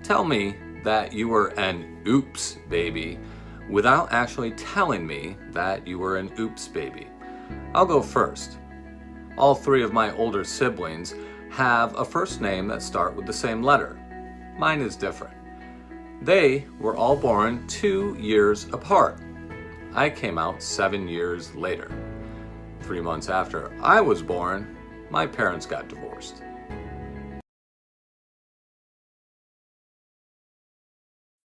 Tell me that you were an oops baby without actually telling me that you were an oops baby. I'll go first. All three of my older siblings have a first name that start with the same letter. Mine is different. They were all born 2 years apart. I came out 7 years later. 3 months after I was born, my parents got divorced.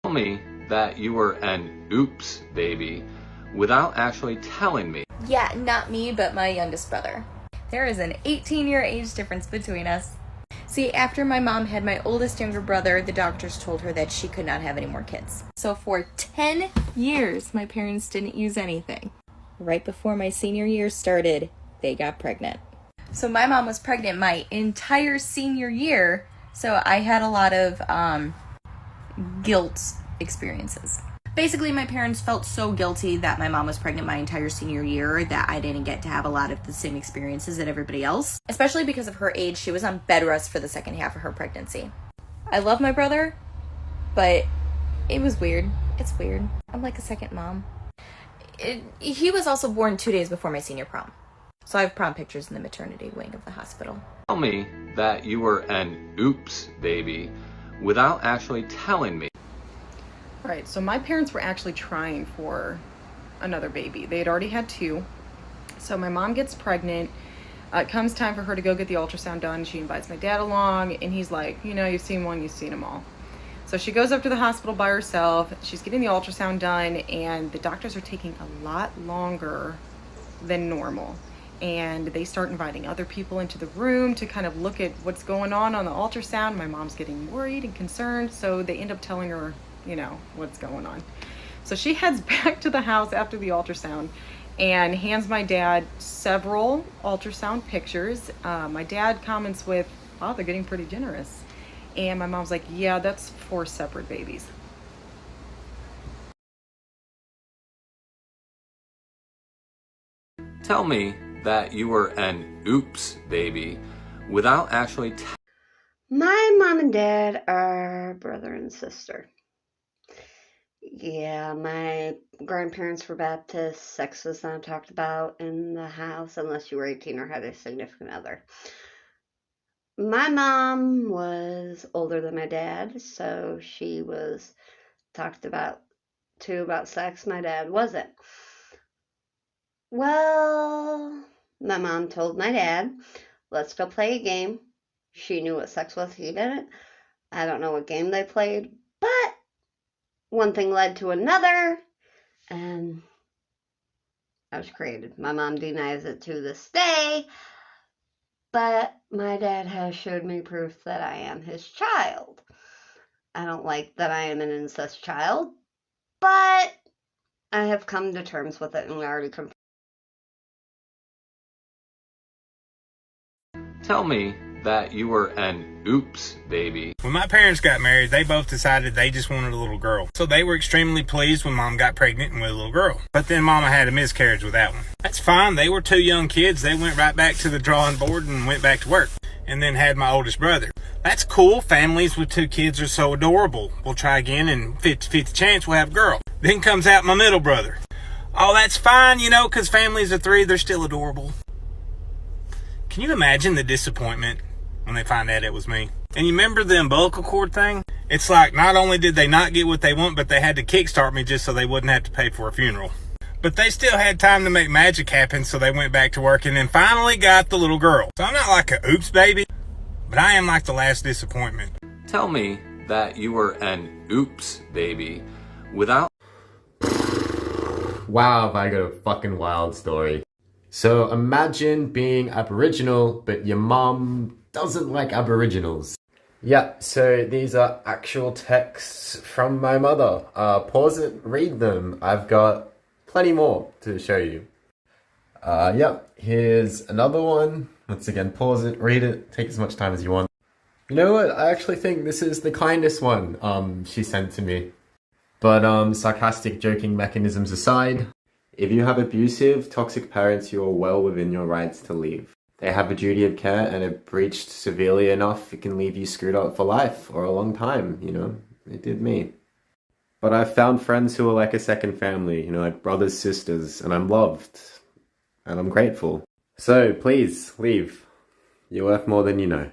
Tell me that you were an oops baby without actually telling me. Yeah, not me, but my youngest brother. There is an 18-year age difference between us. See, after my mom had my oldest younger brother, the doctors told her that she could not have any more kids. So for 10 years, my parents didn't use anything. Right before my senior year started, they got pregnant. So my mom was pregnant my entire senior year, so I had a lot of guilt experiences. Basically, my parents felt so guilty that my mom was pregnant my entire senior year that I didn't get to have a lot of the same experiences that everybody else. Especially because of her age, she was on bed rest for the second half of her pregnancy. I love my brother, but it was weird. It's weird. I'm like a second mom. He was also born 2 days before my senior prom. So I have prom pictures in the maternity wing of the hospital. Tell me that you were an oops baby without actually telling me. Right, so my parents were actually trying for another baby. They had already had 2. So my mom gets pregnant. It comes time for her to go get the ultrasound done. She invites my dad along, and he's like, you know, you've seen one, you've seen them all. So she goes up to the hospital by herself. She's getting the ultrasound done, and the doctors are taking a lot longer than normal. And they start inviting other people into the room to kind of look at what's going on the ultrasound. My mom's getting worried and concerned, so they end up telling her, you know, what's going on. So she heads back to the house after the ultrasound and hands my dad several ultrasound pictures. My dad comments with, wow, they're getting pretty generous. And my mom's like, yeah, that's 4 separate babies. Tell me that you were an oops baby without actually My mom and dad are brother and sister. Yeah, my grandparents were Baptist. Sex was not talked about in the house unless you were 18 or had a significant other. My mom was older than my dad, so she was talked about about sex. My dad wasn't. Well, my mom told my dad, let's go play a game. She knew what sex was, he didn't. I don't know what game they played, but one thing led to another, and I was created. My mom denies it to this day, but my dad has showed me proof that I am his child. I don't like that I am an incest child, but I have come to terms with it, and we already confirmed. tell me that you were an oops baby. When my parents got married, they both decided they just wanted a little girl. So they were extremely pleased when mom got pregnant and with a little girl. But then mama had a miscarriage with that one. That's fine. They were 2 young kids. They went right back to the drawing board and went back to work. And then had my oldest brother. That's cool. Families with 2 kids are so adorable. We'll try again, and 50-50 chance we'll have a girl. Then comes out my middle brother. Oh, that's fine, you know, because families of 3, they're still adorable. Can you imagine the disappointment when they find out it was me? And you remember the umbilical cord thing? It's like not only did they not get what they want, but they had to kickstart me just so they wouldn't have to pay for a funeral. But they still had time to make magic happen, so they went back to work and then finally got the little girl. So I'm not like a oops baby, but I am like the last disappointment. Tell me that you were an oops baby without... Wow, have I got a fucking wild story. So imagine being Aboriginal, but your mom doesn't like Aboriginals. Yeah, so these are actual texts from my mother. Pause it, read them. I've got plenty more to show you. Yep, here's another one. Once again, pause it, read it, take as much time as you want. You know what, I actually think this is the kindest one she sent to me. But sarcastic joking mechanisms aside, if you have abusive, toxic parents, you are well within your rights to leave. They have a duty of care, and if breached severely enough, it can leave you screwed up for life or a long time, you know? It did me. But I've found friends who are like a second family, you know, like brothers, sisters, and I'm loved. And I'm grateful. So, please, leave. You're worth more than you know.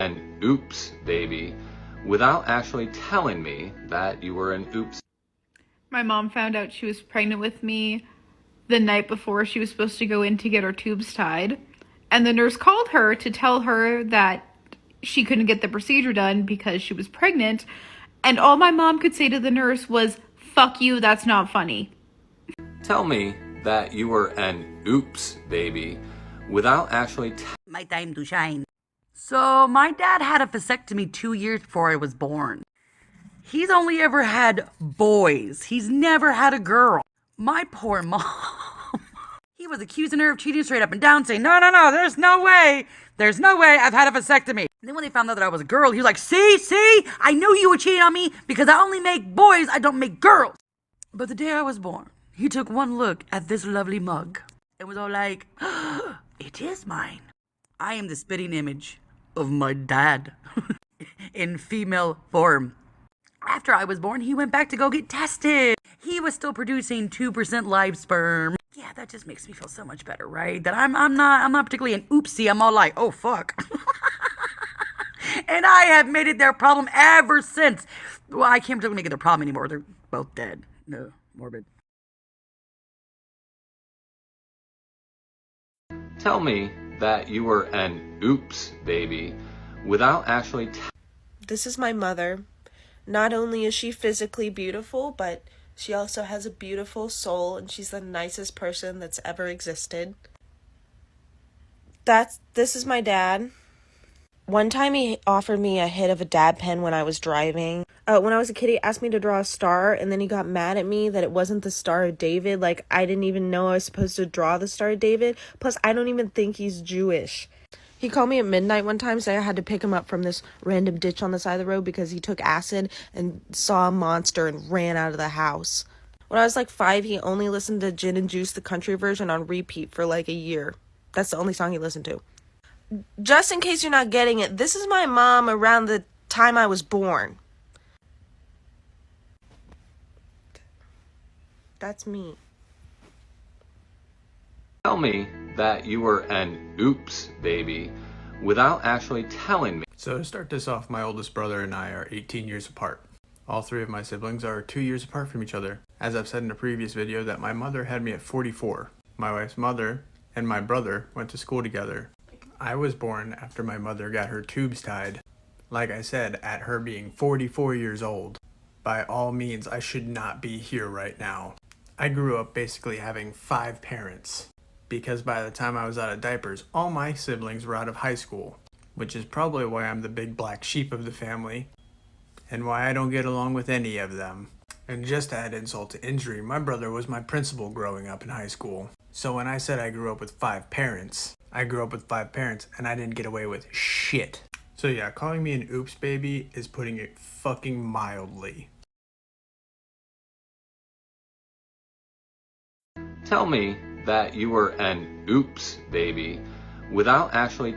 An oops baby without actually telling me that you were an oops. My mom found out she was pregnant with me the night before she was supposed to go in to get her tubes tied. And the nurse called her to tell her that she couldn't get the procedure done because she was pregnant. And all my mom could say to the nurse was, "Fuck you, that's not funny." Tell me that you were an oops baby without actually My time to shine. So, my dad had a vasectomy 2 years before I was born. He's only ever had boys. He's never had a girl. My poor mom. He was accusing her of cheating straight up and down, saying, no, there's no way. There's no way I've had a vasectomy. And then when they found out that I was a girl, he was like, see, I knew you were cheating on me because I only make boys, I don't make girls. But the day I was born, he took one look at this lovely mug and was all like, it is mine. I am the spitting image of my dad in female form. After I was born, he went back to go get tested. He was still producing 2% live sperm. Yeah, that just makes me feel so much better, right? That I'm not particularly an oopsie. I'm all like, oh fuck. And I have made it their problem ever since. Well, I can't particularly make it their problem anymore. They're both dead. No, morbid. tell me that you were an oops baby without actually This is my mother. Not only is she physically beautiful, but she also has a beautiful soul, and she's the nicest person that's ever existed. This is my dad. One time he offered me a hit of a dab pen when I was driving. When I was a kid, he asked me to draw a star, and then he got mad at me that it wasn't the Star of David. Like, I didn't even know I was supposed to draw the Star of David. Plus, I don't even think he's Jewish. He called me at midnight one time, saying I had to pick him up from this random ditch on the side of the road because he took acid and saw a monster and ran out of the house. When I was like 5, he only listened to Gin and Juice, the country version, on repeat for like a year. That's the only song he listened to. Just in case you're not getting it, this is my mom around the time I was born. That's me. tell me that you were an oops baby without actually telling me. So to start this off, my oldest brother and I are 18 years apart. All 3 of my siblings are 2 years apart from each other. As I've said in a previous video, that my mother had me at 44. My wife's mother and my brother went to school together. I was born after my mother got her tubes tied. Like I said, at her being 44 years old. By all means, I should not be here right now. I grew up basically having 5 parents, because by the time I was out of diapers, all my siblings were out of high school, which is probably why I'm the big black sheep of the family, and why I don't get along with any of them. And just to add insult to injury, my brother was my principal growing up in high school. So when I said I grew up with 5 parents, I grew up with 5 parents, and I didn't get away with shit. So yeah, calling me an oops baby is putting it fucking mildly. Tell me that you were an oops baby without actually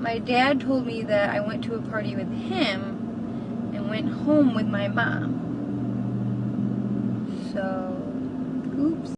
My dad told me that I went to a party with him and went home with my mom. So, oops.